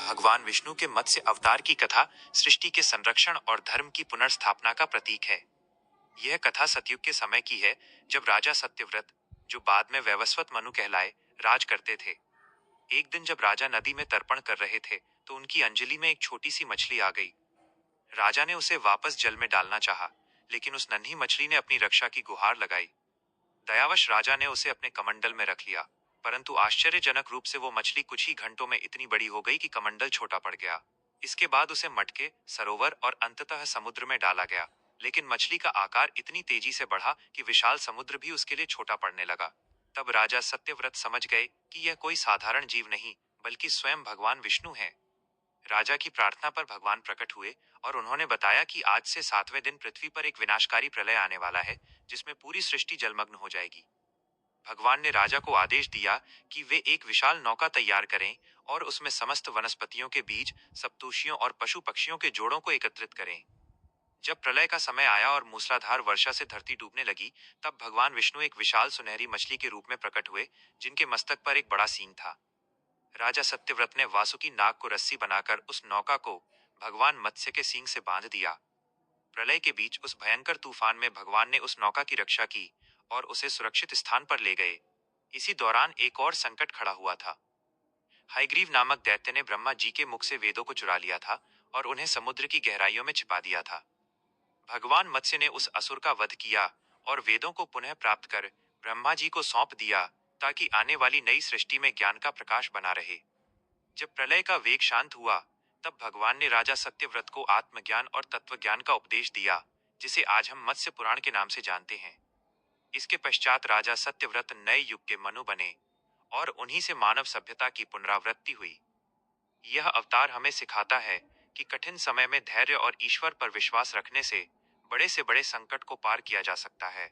भगवान विष्णु के मत्स्य अवतार की कथा सृष्टि के संरक्षण और धर्म की पुनर्स्थापना का प्रतीक है। यह कथा सतयुग के समय की है, जब राजा सत्यव्रत, जो बाद में वैवस्वत मनु कहलाए, राज करते थे। एक दिन जब राजा नदी में तर्पण कर रहे थे, तो उनकी अंजलि में एक छोटी सी मछली आ गई। राजा ने उसे वापस जल में डालना चाहा, लेकिन उस नन्ही मछली ने अपनी रक्षा की गुहार लगाई। दयावश राजा ने उसे अपने कमंडल में रख लिया, परंतु आश्चर्यजनक रूप से वो मछली कुछ ही घंटों में इतनी बड़ी हो गई कि कमंडल छोटा पड़ गया। इसके बाद उसे मटके, सरोवर और अंततः समुद्र में डाला गया, लेकिन मछली का आकार इतनी तेजी से बढ़ा कि विशाल समुद्र भी उसके लिए छोटा पड़ने लगा। तब राजा सत्यव्रत समझ गए कि यह कोई साधारण जीव नहीं, बल्कि स्वयं भगवान विष्णु है। राजा की प्रार्थना पर भगवान प्रकट हुए और उन्होंने बताया कि आज से 7वें दिन पृथ्वी पर एक विनाशकारी प्रलय आने वाला है, जिसमें पूरी सृष्टि जलमग्न हो जाएगी। भगवान ने राजा को आदेश दिया कि वे एक विशाल नौका तैयार करें और उसमें समस्त वनस्पतियों के बीज, सप्तर्षियों और पशु पक्षियों के जोड़ों को एकत्रित करें। जब प्रलय का समय आया और मूसलाधार वर्षा से धरती डूबने लगी, तब भगवान विष्णु एक विशाल सुनहरी मछली के रूप में प्रकट हुए, जिनके मस्तक पर एक बड़ा सींग था। राजा सत्यव्रत ने वासुकी नाग को रस्सी बनाकर उस नौका को भगवान मत्स्य के सींग से बांध दिया। प्रलय के बीच उस भयंकर तूफान में भगवान ने उस नौका की रक्षा की और उसे सुरक्षित स्थान पर ले गए। इसी दौरान एक और संकट खड़ा हुआ था। हयग्रीव नामक दैत्य ने ब्रह्मा जी के मुख से वेदों को चुरा लिया था और उन्हें समुद्र की गहराइयों में छिपा दिया था। भगवान मत्स्य ने उस असुर का वध किया और वेदों को पुनः प्राप्त कर ब्रह्मा जी को सौंप दिया, ताकि आने वाली नई सृष्टि में ज्ञान का प्रकाश बना रहे। जब प्रलय का वेग शांत हुआ, तब भगवान ने राजा सत्यव्रत को आत्मज्ञान और तत्वज्ञान का उपदेश दिया, जिसे आज हम मत्स्य पुराण के नाम से जानते हैं। इसके पश्चात राजा सत्यव्रत नए युग के मनु बने और उन्हीं से मानव सभ्यता की पुनरावृत्ति हुई। यह अवतार हमें सिखाता है कि कठिन समय में धैर्य और ईश्वर पर विश्वास रखने से बड़े संकट को पार किया जा सकता है।